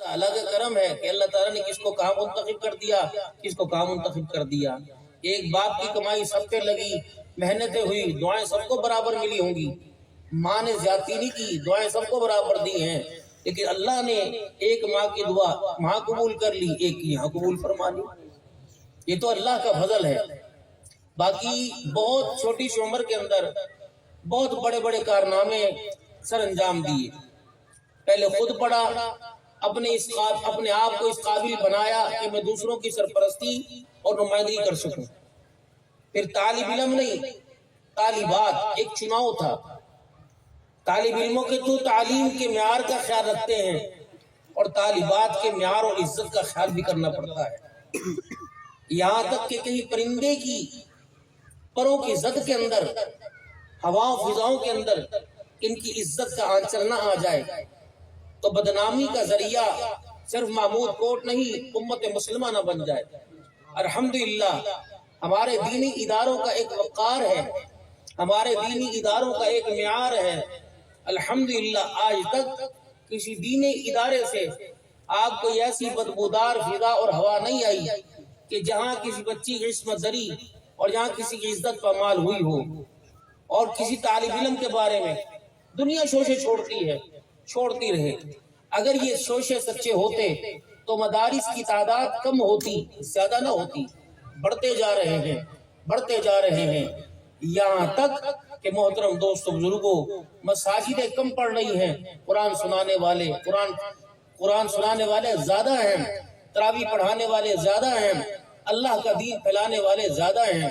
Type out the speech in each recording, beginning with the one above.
اللہ کا کرم ہے کہ اللہ تعالیٰ نے کس کو کہاں منتخب کر دیا، کس کو کہاں منتخب کر دیا۔ ایک باپ کی کمائی سب پہ لگی، محنتیں ہوئی، دعائیں سب کو برابر ملی ہوں گی، ماں نے زیادتی نہیں کی، دعائیں سب کو برابر دی ہیں، لیکن اللہ نے ایک ماں کی دعا وہاں قبول کر لی، ایک کی یہاں قبول فرما لی۔ یہ تو اللہ کا فضل ہے۔ باقی بہت چھوٹی سی عمر کے اندر بہت بڑے بڑے کارنامے سر انجام دیے۔ پہلے خود پڑھا، اپنے آپ کو اس قابل بنایا کہ میں دوسروں کی سرپرستی اور نمائندگی کر سکوں۔ پھر طالب علم نہیں، طالبات، ایک چناؤ تھا۔ طالب علموں کے تو تعلیم کے معیار کا خیال رکھتے ہیں، اور طالبات کے معیار اور عزت کا خیال بھی کرنا پڑتا ہے۔ یہاں تک کہ کہیں پرندے کی پروں کی زد کے اندر، ہواؤں فضاؤں کے اندر ان کی عزت کا آنچر نہ آ جائے تو بدنامی کا ذریعہ صرف محمود کوٹ نہیں، امت مسلمہ نہ بن جائے۔ الحمدللہ ہمارے دینی اداروں کا ایک وقار ہے، ہمارے دینی اداروں کا ایک معیار ہے۔ الحمدللہ آج تک کسی دینی ادارے سے آپ کو ایسی بدبودار فضا اور ہوا نہیں آئی کہ جہاں کسی بچی کی عصمت دری اور جہاں کسی کی عزت پامال ہوئی ہو۔ اور کسی طالب علم کے بارے میں دنیا شوشے چھوڑتی ہے، چھوڑتی رہے۔ اگر یہ شوشے سچے ہوتے تو مدارس کی تعداد کم ہوتی، زیادہ نہ ہوتی۔ بڑھتے جا رہے ہیں، بڑھتے جا رہے ہیں، یہاں تک کہ محترم دوستوں بزرگوں مساجدیں کم پڑ رہی ہیں، قرآن سنانے والے زیادہ ہیں، تراویح پڑھانے والے زیادہ ہیں، اللہ کا دین پھیلانے والے زیادہ ہیں۔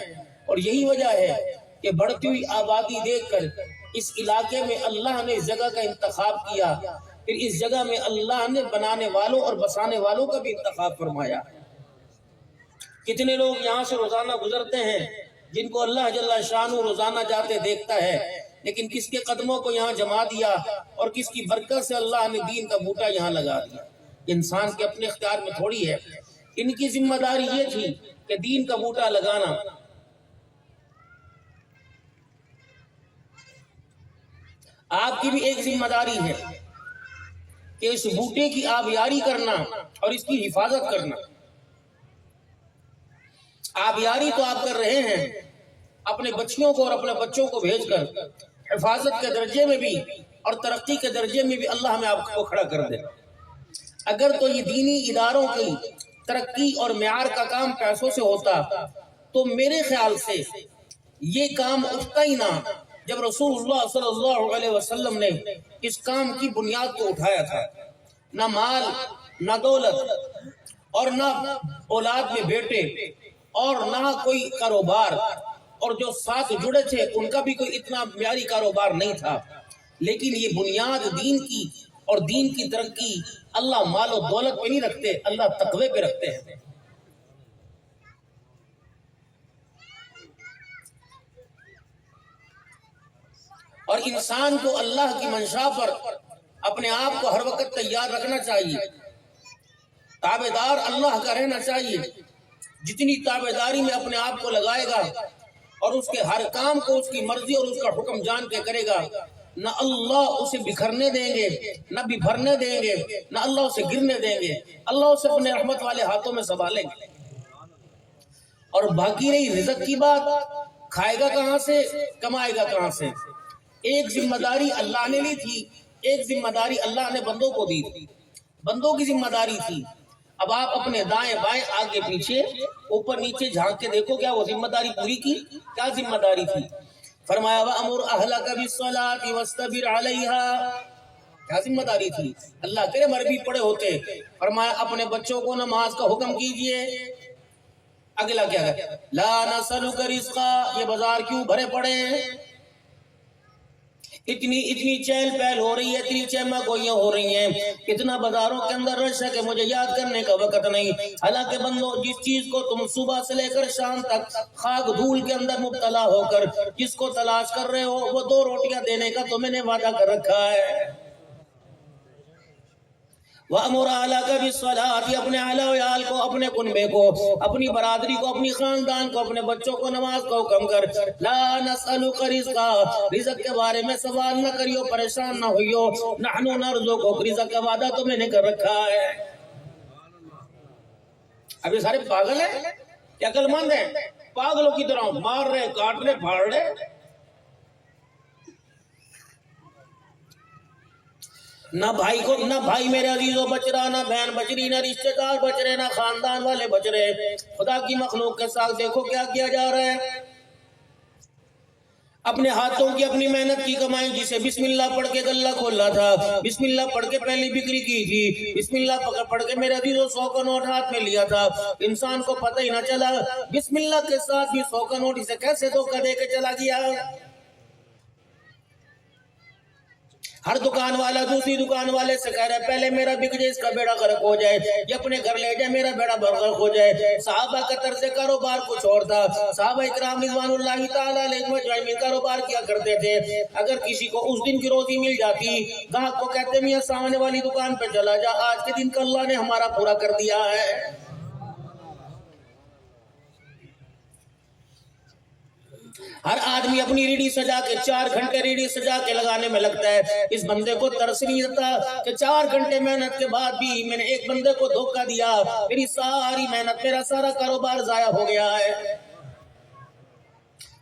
اور یہی وجہ ہے کہ بڑھتی ہوئی آبادی دیکھ کر اس علاقے میں اللہ نے اس جگہ کا انتخاب کیا، پھر اس جگہ میں اللہ نے بنانے والوں اور بسانے والوں کا بھی انتخاب فرمایا۔ کتنے لوگ یہاں سے روزانہ گزرتے ہیں جن کو اللہ جل شانہ روزانہ جاتے دیکھتا ہے، لیکن کس کے قدموں کو یہاں جما دیا اور کس کی برکت سے اللہ نے دین کا بوٹا یہاں لگا دیا۔ انسان کے اپنے اختیار میں تھوڑی ہے، ان کی ذمہ داری یہ تھی کہ دین کا بوٹا لگانا۔ آپ کی بھی ایک ذمہ داری ہے کہ اس بوٹے کی آبیاری کرنا اور اس کی حفاظت کرنا۔ آبیاری تو آپ کر رہے ہیں اپنے بچیوں کو اور اپنے بچوں کو بھیج کر، حفاظت کے درجے میں بھی اور ترقی کے درجے میں بھی اللہ ہمیں آپ کو کھڑا کر دے۔ اگر تو یہ دینی اداروں کی ترقی اور معیار کا کام پیسوں سے ہوتا تو میرے خیال سے یہ کام اٹھتا ہی نہ جب رسول اللہ صلی اللہ علیہ وسلم نے اس کام کی بنیاد کو اٹھایا تھا۔ نہ مال، نہ دولت، اور نہ اولاد میں بیٹے، اور نہ کوئی کاروبار، اور جو ساتھ جڑے تھے ان کا بھی کوئی اتنا معیاری کاروبار نہیں تھا، لیکن یہ بنیاد دین کی اور دین کی ترقی اللہ مال و دولت پہ نہیں رکھتے، اللہ تقوی پہ رکھتے ہیں۔ اور انسان کو اللہ کی منشا پر اپنے آپ کو ہر وقت تیار رکھنا چاہیے، تابعدار اللہ کا رہنا چاہیے۔ جتنی تابعداری میں اپنے آپ کو لگائے گا اور اس کے ہر کام کو اس کی مرضی اور اس کا حکم جان کے کرے گا، نہ اللہ اسے بکھرنے دیں گے، نہ بھرنے دیں گے، نہ اللہ اسے گرنے دیں گے، اللہ اسے اپنے رحمت والے ہاتھوں میں سنبھالیں گے۔ اور باقی رہی رزق کی بات، کھائے گا کہاں سے، کمائے گا کہاں سے؟ ایک ذمہ داری اللہ نے لی تھی، ایک ذمہ داری اللہ نے بندوں کو دی تھی، بندوں کی ذمہ داری تھی۔ اب آپ اپنے دائیں بائیں آگے پیچھے اوپر نیچے جھانک کے دیکھو، کیا وہ ذمہ داری پوری کی؟ کیا ذمہ داری تھی؟ فرمایا وَأَمُرْ أَهْلَكَ بِالصَّلَاةِ وَاسْتَبِرْ عَلَيْهَا، کیا ذمہ داری تھی؟ اللہ کرے مربی پڑے ہوتے۔ فرمایا اپنے بچوں کو نماز کا حکم کیجئے۔ اگلا کیا ہے؟ لَا نَسْأَلُكَ رِزْقًا، یہ بازار کیوں بھرے پڑے ہیں؟ اتنی چہل پہل ہو رہی ہے، اتنی چہما گوئیاں ہو رہی ہیں، اتنا بازاروں کے اندر رش ہے کہ مجھے یاد کرنے کا وقت نہیں۔ حالانکہ بندو، جس چیز کو تم صبح سے لے کر شام تک خاک دھول کے اندر مبتلا ہو کر جس کو تلاش کر رہے ہو، وہ 2 روٹیاں دینے کا تو میں نے وعدہ کر رکھا ہے۔ وَأَمُرْ أَهْلَكَ بِالصَّلَاةِ، اپنے اہل و عیال کو، اپنے کنبے کو، اپنی برادری کو، اپنی خاندان کو، اپنے بچوں کو نماز کا حکم کر۔ لا نسألک رزقا، رزق کے بارے میں سوال نہ کریو، پریشان نہ ہوئیو، نحن نرزقک، رزق کا وعدہ تو میں نے کر رکھا ہے۔ اب یہ سارے پاگل ہیں کہ عقل مند ہیں؟ پاگلوں کی طرح مار رہے، کاٹ رہے، پھاڑ رہے۔ نہ بھائی کو، نہ بھائی میرے عزیزوں بچ رہا، نہ بہن بچ رہی، نہ رشتہ دار بچ رہے، نہ خاندان والے بچ رہے۔ خدا کی مخلوق کے ساتھ دیکھو کیا کیا جا رہا ہے۔ اپنے ہاتھوں کی، اپنی محنت کی کمائی، جسے بسم اللہ پڑھ کے غلہ کھولا تھا، بسم اللہ پڑھ کے پہلی بکری کی تھی، بسم اللہ پڑھ کے میرے عزیزوں 100 کا نوٹ ہاتھ میں لیا تھا، انسان کو پتہ ہی نہ چلا بسم اللہ کے ساتھ بھی 100 کا نوٹ اسے کیسے دھوکہ دے کے چلا گیا۔ ہر دکان والا دوسری دکان والے سے کہہ رہا ہے پہلے میرا بک جائے، اس کا بیڑا غرق ہو جائے، یہ اپنے گھر لے جائے، میرا بیڑا غرق ہو جائے۔ صحابہ کا طرز کاروبار کچھ اور تھا۔ صحابہ اکرام رضوان اللہ تعالیٰ علیہ مجمعین کاروبار کیا کرتے تھے۔ اگر کسی کو اس دن کی روزی مل جاتی، گاہک کو کہتے میاں سامنے والی دکان پہ چلا جا، آج کے دن کا اللہ نے ہمارا پورا کر دیا ہے۔ ہر آدمی اپنی ریڑھی سجا کے 4 گھنٹے ریڑھی سجا کے لگانے میں لگتا ہے۔ اس بندے کو ترس نہیں آتا کہ 4 گھنٹے محنت کے بعد بھی میں نے ایک بندے کو دھوکہ دیا، میری ساری محنت، میرا سارا کاروبار ضائع ہو گیا ہے۔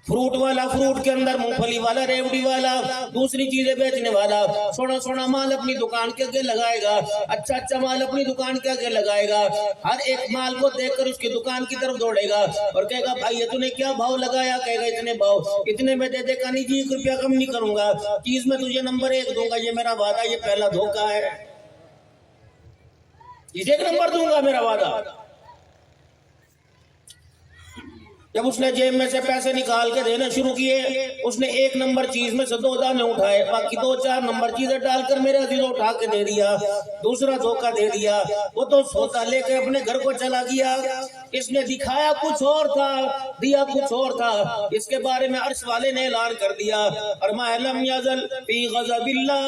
فروٹ والا فروٹ کے اندر، مونگ پھلی والا، ریوڑی والا، دوسری چیزیں بیچنے والا سونا سونا مال اپنی دکان کے آگے لگائے گا، اچھا اچھا مال اپنی دکان کے آگے لگائے گا، ہر ایک مال کو دیکھ کر اس کی دکان کی طرف دوڑے گا اور کہے گا بھائی یہ تو نے کیا بھاؤ لگایا؟ کہے گا اتنے بھاؤ، اتنے میں دے دے گا، نہیں جی 1 روپیہ کم نہیں کروں گا، چیز میں تجھے نمبر 1 دوں گا، یہ میرا وعدہ، یہ پہلا دھوکہ ہے، اسے 1 نمبر دوں گا، میرا وعدہ۔ جب اس نے جیب میں سے پیسے نکال کے دینا شروع کیے، اس نے 1 نمبر چیز میں سے 2 دانے اٹھائے، باقی 2-4 نمبر چیزیں ڈال کر میرے عزیزوں اٹھا کے دے دیا، دوسرا دھوکہ دے دیا۔ وہ تو سودا لے کے اپنے گھر کو چلا گیا، اس نے دکھایا کچھ اور تھا، دیا کچھ اور تھا۔ اس کے بارے میں عرش والے نے اعلان کر دیا، فرمایا لم یزل فی غضب اللہ،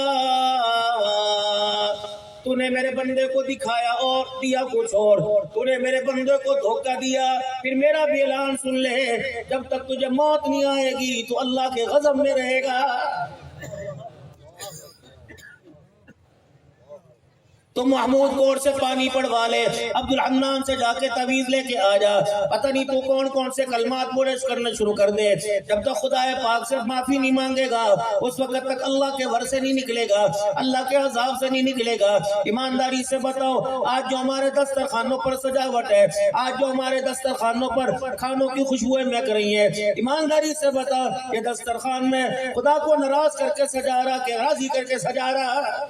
تو نے میرے بندے کو دکھایا اور دیا کچھ اور، تو نے میرے بندے کو دھوکہ دیا۔ پھر میرا بھی اعلان سن لے، جب تک تجھے موت نہیں آئے گی تو اللہ کے غضب میں رہے گا۔ تو محمود کوڑ سے پانی پڑوا لے، عبد الحنان سے جا کے تعویذ لے کے آ جا، پتہ نہیں تو کون کون سے کلمات بولش کرنا شروع کر دے۔ جب تک خدا پاک سے معافی نہیں مانگے گا اس وقت تک اللہ کے ور سے نہیں نکلے گا، اللہ کے عذاب سے نہیں نکلے گا۔ ایمانداری سے بتاؤ، آج جو ہمارے دسترخوانوں پر سجاوٹ ہے، آج جو ہمارے دسترخوانوں پر کھانوں کی خوشبوئیں مہک رہی ہیں، ایمانداری سے بتا یہ دسترخوان میں خدا کو ناراض کر کے سجا رہا کہ راضی کر کے سجا رہا؟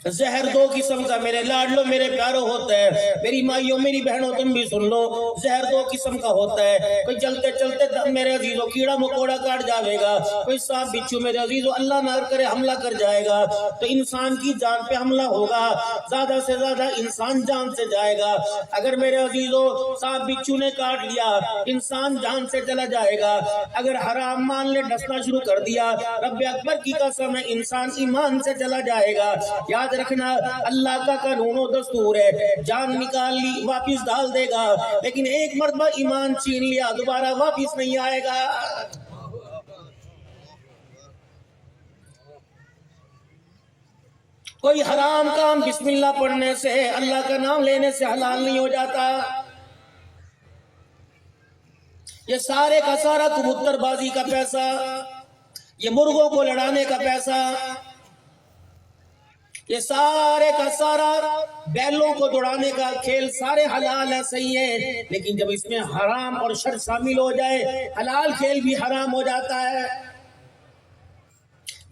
زہر 2 قسم کا میرے لاڈلو میرے پیارو ہوتا ہے، میری مائیوں میری بہنوں تم بھی سن لو، زہر 2 قسم کا ہوتا ہے۔ کوئی چلتے چلتے میرے عزیزوں کیڑا مکوڑا کاٹ جاوے گا، کوئی سانپ بچھو میرے عزیزوں اللہ نہ کرے حملہ کر جائے گا تو انسان کی جان پہ حملہ ہوگا، زیادہ سے زیادہ انسان جان سے جائے گا۔ اگر میرے عزیزوں سانپ بچھو نے کاٹ لیا انسان جان سے چلا جائے گا، اگر حرام مان لے ڈسنا شروع کر دیا رب اکبر کی قسم ہے انسان ایمان سے چلا جائے گا۔ یاد رکھنا اللہ کا قانون و دستور ہے، جان نکال لی واپس ڈال دے گا، لیکن ایک مرتبہ ایمان چھین لیا دوبارہ واپس نہیں آئے گا۔ کوئی حرام کام بسم اللہ پڑھنے سے، اللہ کا نام لینے سے حلال نہیں ہو جاتا۔ یہ سارے کا سارا کبوتر بازی کا پیسہ، یہ مرغوں کو لڑانے کا پیسہ، یہ سارے کا سارا بیلوں کو دوڑانے کا کھیل سارے حلال ہے، صحیح ہے، لیکن جب اس میں حرام اور شر شامل ہو جائے حلال کھیل بھی حرام ہو جاتا ہے۔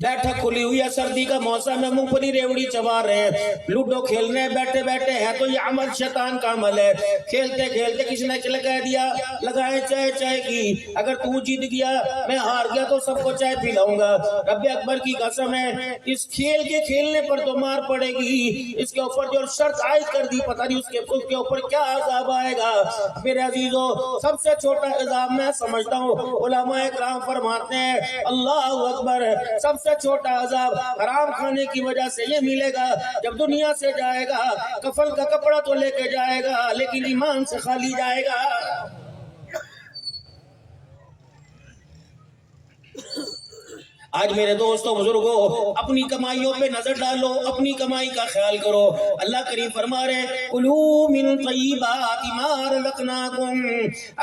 بیٹھک کھلی ہوئی ہے، سردی کا موسم ہے، مونگ پھلی ریوڑی چبا رہے ہیں، لوڈو کھیلنے بیٹھے بیٹھے ہے تو یہ عمل شیطان کا عمل ہے۔ کھیلتے کھیلتے کسی نے لگا دیا، لگائے چائے کی، اگر تو جیت گیا میں ہار گیا تو سب کو چائے پلاؤں گا۔ رب اکبر کی قسم ہے اس کھیل کے کھیلنے پر تو مار پڑے گی، اس کے اوپر جو شرط عائد کر دی پتہ نہیں اس کے اوپر کیا عذاب آئے گا۔ میرے عزیزوں سب سے چھوٹا عذاب میں سمجھتا ہوں، علماء اکرام فرماتے ہیں اللہ اکبر، سب سے چھوٹا عذاب حرام کھانے کی وجہ سے یہ ملے گا، جب دنیا سے جائے گا کفن کا کپڑا تو لے کے جائے گا لیکن ایمان سے خالی جائے گا۔ آج میرے دوستوں بزرگوں اپنی کمائیوں پہ نظر ڈالو، اپنی کمائی کا خیال کرو۔ اللہ کریم فرما رہے کلوا من طیبات ما رزقناکم،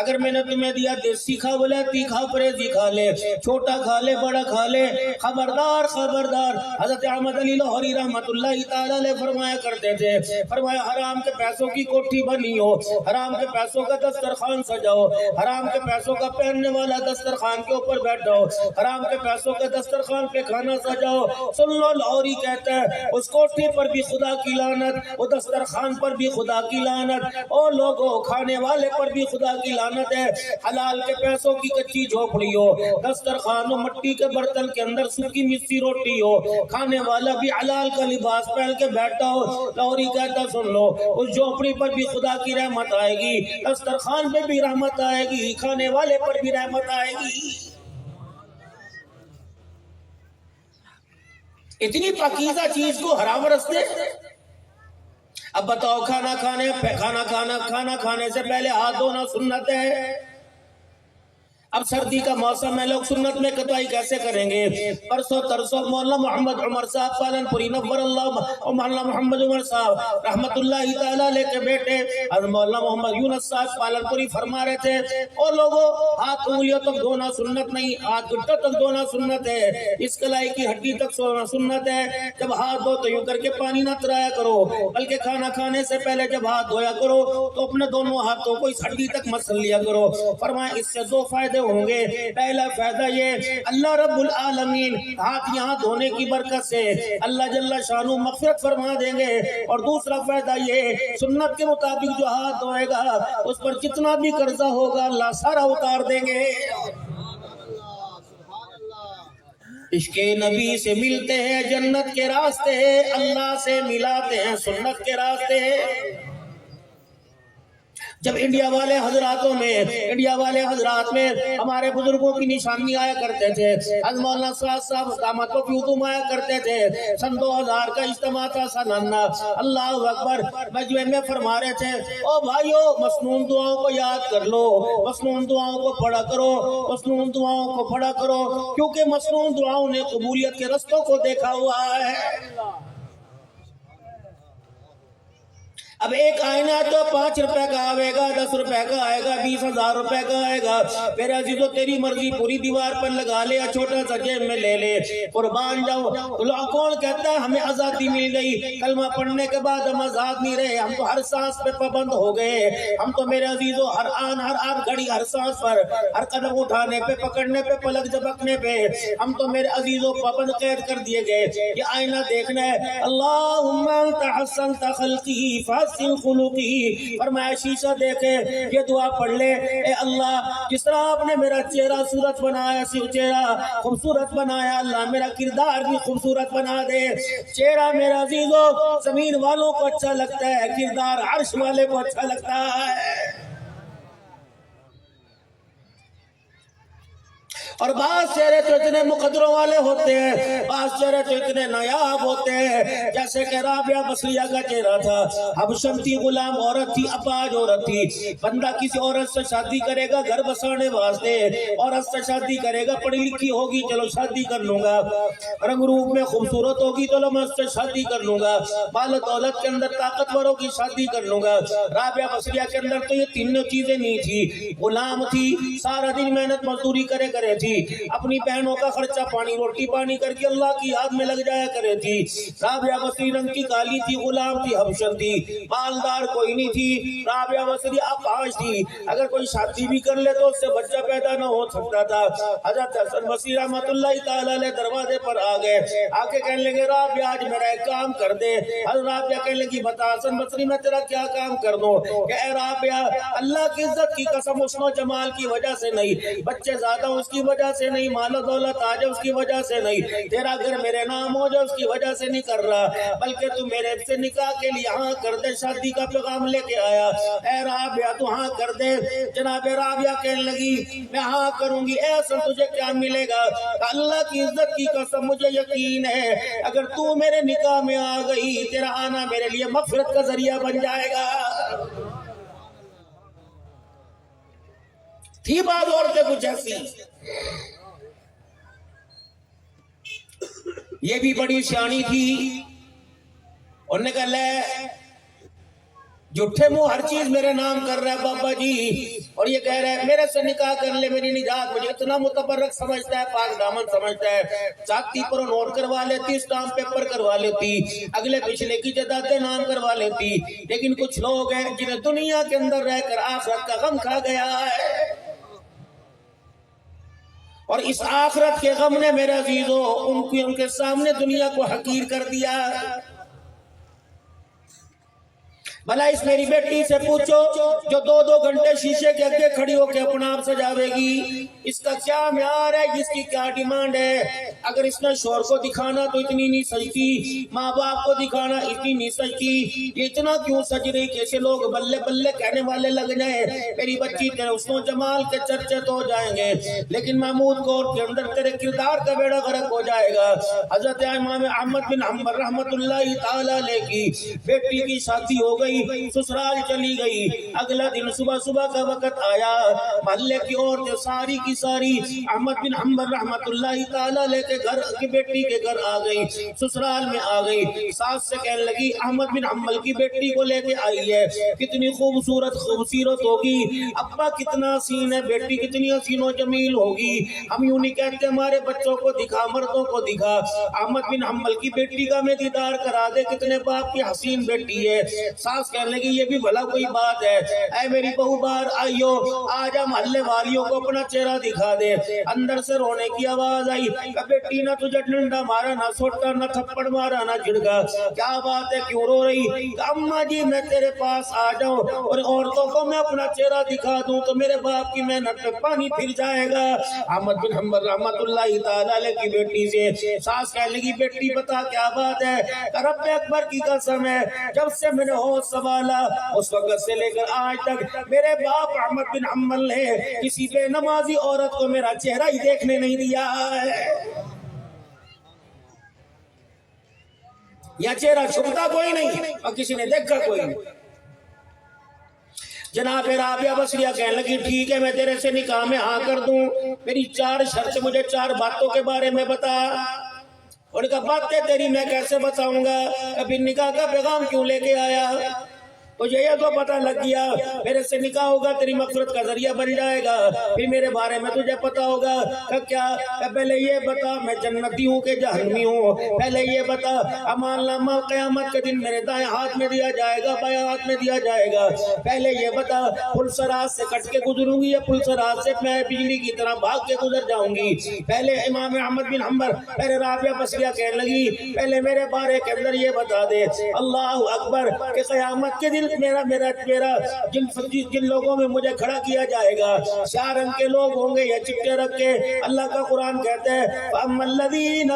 اگر میں نے تمہیں دیا دیسی کھا بولے تیکھا پرہیزی کھا لے، چھوٹا کھا لے بڑا کھا لے، خبردار خبردار۔ حضرت احمد علی لاہوری رحمت اللہ تعالی علیہ فرمایا کرتے تھے، فرمایا حرام کے پیسوں کی کوٹھی بنی ہو، حرام کے پیسوں کا دسترخوان سجاؤ، حرام کے پیسوں کا پہننے والا دسترخوان کے اوپر بیٹھو، حرام کے پیسوں کا دسترخوان پہ کھانا سجاؤ۔ سن لو لاہوری کہتا ہے اس کوٹھی پر بھی خدا کی لعنت، وہ دسترخوان پر بھی خدا کی لعنت، اور لوگوں کھانے والے پر بھی خدا کی لعنت ہے۔ حلال کے پیسوں کی کچی جھوپڑی ہو، دسترخوان و مٹی کے برتن کے اندر سوکھی مسی روٹی ہو، کھانے والا بھی حلال کا لباس پہن کے بیٹھا ہو، لاہوری کہتا سن لو اس جھوپڑی پر بھی خدا کی رحمت آئے گی، دسترخوان پہ بھی رحمت آئے گی، کھانے والے پر بھی رحمت آئے گی۔ اتنی پاکیزہ چیز کو حرام رستے۔ اب بتاؤ کھانا کھانے سے پہلے ہاتھ دھونا سنت ہے۔ اب سردی کا موسم ہے، لوگ سنت میں کتائی کیسے کریں گے؟ پرسوں ترسوں مولانا محمد عمر صاحب پالن پوری نور اللہ، اور مولانا محمد عمر صاحب رحمت اللہ تعالیٰ لے کے بیٹے اور مولانا محمد یونس صاحب پالن پوری فرما رہے تھے او لوگوں ہاتھ انگلیوں تک دھونا سنت نہیں، ہاتھ گھٹوں تک دھونا سنت ہے، اس کلائی کی ہڈی تک سونا سنت ہے۔ جب ہاتھ دھو تو یوں کر کے پانی نہ ترایا کرو، بلکہ کھانا کھانے سے پہلے جب ہاتھ دھویا کرو تو اپنے دونوں ہاتھوں کو اس ہڈی تک مس لیا کرو۔ فرمایا اس سے دو فائدے ہوں گے، پہلا فائدہ یہ اللہ رب العالمین ہاتھ یہاں دھونے کی برکت سے اللہ جل شانہ مغفرت فرما دیں گے، اور دوسرا فائدہ یہ سنت کے مطابق جو ہاتھ دھوئے گا اس پر جتنا بھی قرضہ ہوگا اللہ سارا اتار دیں گے۔ عشق نبی سے ملتے ہیں جنت کے راستے، اللہ سے ملاتے ہیں سنت کے راستے۔ جب انڈیا والے حضرات میں ہمارے بزرگوں کی نشانی آیا کرتے تھے، حضرت مولانا صاحب دامت کو فیوتم آیا کرتے تھے، سن 2000 کا اجتماع تھا سالانہ، اللہ اکبر، مجمع میں فرما رہے تھے او بھائیو مسنون دعاؤں کو یاد کر لو، مسنون دعاؤں کو پڑھا کرو، مسنون دعاؤں کو پڑھا کرو، کیونکہ مسنون دعاؤں نے قبولیت کے رستوں کو دیکھا ہوا ہے۔ اب ایک آئینہ تو 5 روپے کا آئے گا، 10 روپے کا آئے گا، 20,000 روپے کا آئے گا، میرے عزیزو تیری مرضی، پوری دیوار پر لگا لے یا چھوٹا سا جیب میں لے لے، قربان جاؤ۔ کون کہتا ہے ہمیں آزادی مل گئی؟ کلمہ پڑھنے کے بعد ہم آزاد نہیں رہے، ہم تو ہر سانس پہ پابند ہو گئے، ہم تو میرے عزیزو ہر آن ہر گھڑی ہر سانس پر، ہر قدم اٹھانے پہ، پکڑنے پہ، پلک جھپکنے پہ ہم تو میرے عزیزو پابند قید کر دیے گئے۔ یہ آئینہ دیکھنا ہے، اللہم انت حسنت خلقی خلقی، فرمایا شیشہ دیکھے یہ دعا پڑھ لے، اے اللہ جس طرح آپ نے میرا چہرہ صورت بنایا، چہرہ خوبصورت بنایا، اللہ میرا کردار بھی خوبصورت بنا دے۔ چہرہ میرا عزیزو زمین والوں کو اچھا لگتا ہے، کردار عرش والے کو اچھا لگتا ہے۔ اور بعض چہرے تو اتنے مقدروں والے ہوتے ہیں، بعض چہرے تو اتنے نایاب ہوتے ہیں، جیسے کہ رابعہ بصریہ کا چہرہ تھا، حبشم تھی، غلام عورت تھی، اپاہج عورت تھی۔ بندہ کسی عورت سے شادی کرے گا گھر بسانے واسطے، عورت سے شادی کرے گا پڑھی لکھی ہوگی چلو شادی کر لوں گا، رنگ روپ میں خوبصورت ہوگی تو میں اس سے شادی کر لوں گا، مال و دولت کے اندر طاقتور ہوگی شادی کر لوں گا۔ رابعہ بصریہ کے اندر تو یہ تینوں چیزیں نہیں تھی، غلام تھی، سارا دن محنت مزدوری کرے تھی، اپنی بہنوں کا خرچہ پانی روٹی پانی کر کے اللہ کی یاد میں لگ جایا کرے تھی۔ رابعہ بصری رنگ کی کالی تھی، غلام تھی، حبشن تھی، مالدار کوئی نہیں تھی، رابعہ بصری اپاہج تھی، اگر کوئی شادی بھی کر لے تو اس سے بچہ پیدا نہ ہو سکتا تھا۔ حضرت حسن بصری رحمت اللہ تعالیٰ علیہ دروازے پر آ گئے، آ کے کہنے لگے رابعہ آج میرا ایک کام کر دے۔ حضرت رابعہ کہنے لگی بتا حسن بصری میں تیرا کیا کام کر دوں؟ کہ اے رابعہ اللہ کی عزت کی قسم حسن و جمال کی وجہ سے نہیں، بچے زیادہ اس کی وجہ وجہ سے نہیں، مال و دولت آ جائے اس کی وجہ سے نہیں، تیرا گھر میرے نام ہو جائے اس کی وجہ سے نہیں کر رہا، بلکہ تو میرے سے نکاح کے لیے ہاں کر دے، شادی کا پیغام لے کے آیا، اے رابعہ تو ہاں کر دے۔ جناب رابعہ کہنے لگی میں ہاں کروں گی، اے حسن تجھے کیا ملے گا؟ اللہ کی عزت کی قسم مجھے یقین ہے اگر تو میرے نکاح میں آ گئی تیرا آنا میرے لیے مغفرت کا ذریعہ بن جائے گا۔ تھی بعض عورتیں کچھ ایسی، یہ بھی بڑی سیانی تھی، انہوں نے کہا لے جھوٹے منہ ہر چیز میرے نام کر رہا ہے بابا جی، اور یہ کہہ رہا ہے میرے سے نکاح کر لے، میری نجات، مجھے اتنا متبرک سمجھتا ہے، پاک دامن سمجھتا ہے، چاہتی پر نوٹ کروا لیتی، اسٹامپ پیپر کروا لیتی، اگلے پچھلے کی جدادیں نام کروا لیتی، لیکن کچھ لوگ ہیں جنہیں دنیا کے اندر رہ کر آخرت کا غم کھا گیا ہے، اور اس آخرت کے غم نے میرے عزیزوں ان کے سامنے دنیا کو حقیر کر دیا۔ بھلا اس میری بیٹی سے پوچھو جو 2 گھنٹے شیشے کے آگے کھڑی ہو کے اپنا آپ سجاوے گی، اس کا کیا معیار ہے، اس کی کیا ڈیمانڈ ہے؟ اگر اس نے شوہر کو دکھانا تو اتنی نہیں سجتی، ماں باپ کو دکھانا اتنی نہیں سجتی، یہ اتنا کیوں سج رہی کہ ایسے لوگ بلے بلے کہنے والے لگ جائیں میری بچی تیرے حسن و جمال کے چرچے تو ہو جائیں گے، لیکن محمود گور کے اندر تیرے کردار کا بیڑا غرق ہو جائے گا۔ حضرت امام احمد بن حنبل رحمت اللہ تعالی علیہ کی بیٹی کی شادی ہو گئی، سسرال چلی گئی، اگلا دن صبح کا وقت آیا، محلے کی عورتیں ساری کی ساری احمد بن حنبل رحمت اللہ تعالی علیہ کے گھر کی بیٹی کے گھر آ گئی، سسرال میں آ گئی، ساس سے کہنے لگی احمد بن حنبل کی بیٹی کو لے کے آئی ہے، کتنی خوبصورت ہوگی، ابا کتنا حسین ہے، بیٹی کتنی حسین و جمیل ہوگی، ہم یوں نہیں کہتے ہمارے بچوں کو دکھا، مردوں کو دکھا، احمد بن حنبل کی بیٹی کا میں دیدار کرا دے، کتنے باپ کی حسین بیٹی ہے۔ ساس کہنے لگی یہ بھی بھلا کوئی بات ہے، اے میری بہو بار آئیو، آج ہم محلے والیوں کو اپنا چہرہ دکھا دے۔ اندر سے رونے کی آواز آئی کہ بیٹی نہ تجھے ڈنڈا مارا، نہ سوٹا، نہ تھپڑ مارا، نہ جھڑکا، کیا بات ہے کیوں رو رہی؟ اماں جی میں تیرے پاس آ جاؤں اور عورتوں کو میں اپنا چہرہ دکھا دوں تو میرے باپ کی محنت پہ پانی پھر جائے گا۔ احمد بن حنبل رحمت اللہ تعالی علیہ کی بیٹی سے ساس کہنے لگی بیٹی بتا کیا بات ہے؟ رب اکبر کی قسم ہے جب سے میں نے ہوش سنبھالا اس وقت سے لے کر آج تک میرے باپ احمد بن حنبل نے کسی بے نمازی عورت کو میرا چہرہ ہی دیکھنے نہیں دیا ہے، یا چہرہ چھپتا کوئی نہیں اور کسی نے دیکھا کوئی نہیں۔ جناب رابعہ بصریہ کہنے لگی ٹھیک ہے میں تیرے سے نکاح میں ہاں کر دوں، میری 4 شرط، مجھے 4 باتوں کے بارے میں بتا۔ اور کہا باتیں تیری میں کیسے بتاؤں گا، کبھی نکاح کا پیغام کیوں لے کے آیا؟ تجھے یہ تو پتہ لگ گیا میرے سے نکاح ہوگا تیری مغفرت کا ذریعہ بن جائے گا، پھر میرے بارے میں تجھے پتہ ہوگا کہ کیا، پہلے یہ بتا میں جنتی ہوں کہ جہنمی ہوں، پہلے یہ بتا امان نامہ قیامت کے دن میرے دائیں ہاتھ میں دیا جائے گا بائیں ہاتھ میں دیا جائے گا، پہلے یہ بتا پل سرات سے کٹ کے گزروں گی یا پل سرات سے میں بجلی کی طرح بھاگ کے گزر جاؤں گی؟ پہلے امام احمد بن حنبل پہلے رابعہ بصریہ کہنے لگی پہلے میرے بارے کے اندر یہ بتا دے اللہ اکبر کہ قیامت کے دن میرا جن لوگوں میں مجھے کھڑا کیا جائے گا 4 رنگ کے لوگ ہوں گے یا چٹے رکھ کے، اللہ کا قرآن کہتا ہے فَأَمَّا الَّذِينَ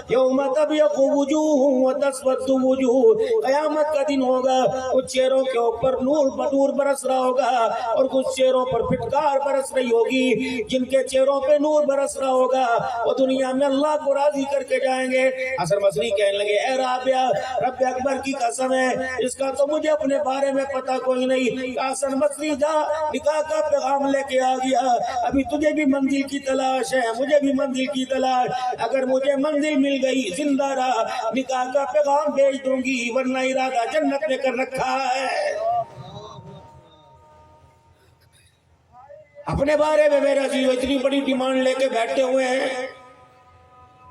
يَوْمَ تَبْيَضُّ وُجُوهُ وَتَسْوَدُّ وُجُوهُ، قیامت کا دن ہوگا کچھ چہروں کے اوپر نور برس رہا ہوگا اور کچھ چہروں پر پھٹکار برس رہی ہوگی، جن کے چہروں پہ نور برس رہا ہوگا وہ دنیا میں اللہ کو راضی کر کے جائیں گے۔ حسن بصری کہنے لگے اے رابعہ رب اکبر کی قسم ہے اس کا تو مجھے اپنے بارے میں پتہ کوئی نہیں، حسن بصری جا نکاح کا پیغام لے کے آ گیا، ابھی تجھے بھی منزل کی تلاش ہے مجھے بھی منزل کی تلاش، اگر مجھے منزل مل گئی زندہ رہا نکاح کا پیغام بھیج دوں گی ورنہ ارادہ جنت میں کر رکھا ہے۔ اپنے بارے میں میرا جیو اتنی بڑی ڈیمانڈ لے کے بیٹھے ہوئے ہیں،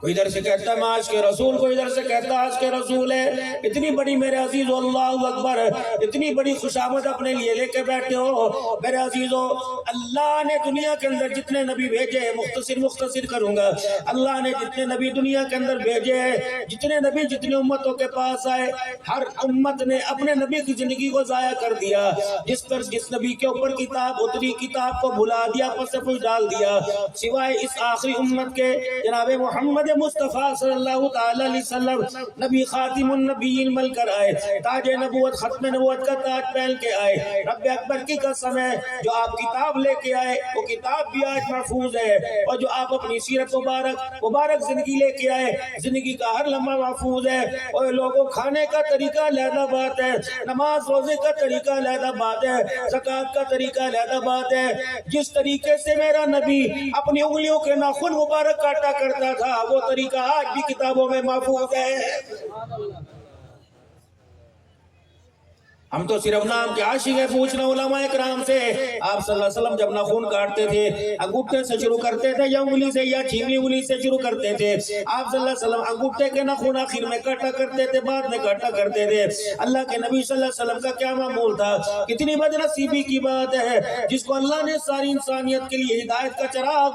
کوئی ادھر سے کہتا ہے میں آج کے رسول، کوئی ادھر سے کہتا ہے آج کے رسول ہے۔ اتنی بڑی میرے عزیزو، اللہ اکبر، اتنی بڑی خوشامد اپنے لیے لے کے بیٹھے ہو میرے عزیزو۔ اللہ نے دنیا کے اندر جتنے نبی بھیجے، مختصر کروں گا، اللہ نے جتنے نبی دنیا کے اندر بھیجے، جتنے نبی جتنے امتوں کے پاس آئے، ہر امت نے اپنے نبی کی زندگی کو ضائع کر دیا۔ جس نبی کے اوپر کتاب اتری، کتاب کو بھلا دیا، پس سے کچھ ڈال دیا، سوائے اس آخری امت کے جناب محمد مصطفیٰ صلی اللہ تعالی علیہ وسلم، نبی خاتم النبیین مل کر آئے، تاج نبوت، ختم نبوت کا تاج پہن کے آئے۔ رب اکبر کی قسم ہے، جو آپ کتاب لے کے آئے وہ کتاب بھی آج محفوظ ہے، اور جو آپ اپنی سیرت مبارک زندگی لے کے آئے، زندگی کا ہر لمحہ محفوظ ہے۔ اور لوگوں کھانے کا طریقہ علیحدہ بات ہے، نماز روزے کا طریقہ علیحدہ بات ہے، زکوٰۃ کا طریقہ علیحدہ بات ہے۔ جس طریقے سے میرا نبی اپنی انگلیوں کے ناخن مبارک کاٹا کرتا تھا، وہ طریقہ آج بھی کتابوں میں محفوظ ہے۔ ہم تو صرف نام کے عاشق ہیں۔ پوچھنا علماء اکرام سے، آپ صلی اللہ علیہ وسلم جب ناخن کاٹتے تھے انگوٹھے سے شروع کرتے تھے یا انگلی سے یا چھیلی انگلی سے شروع کرتے تھے؟ آپ صلی اللہ علیہ وسلم انگوٹھے کے ناخن آخر میں کاٹا کرتے تھے، بعد میں کاٹا کرتے تھے۔ اللہ کے نبی صلی اللہ علیہ وسلم کا کیا معمول تھا؟ کتنی بدنصیبی کی بات ہے، جس کو اللہ نے ساری انسانیت کے لیے ہدایت کا چراغ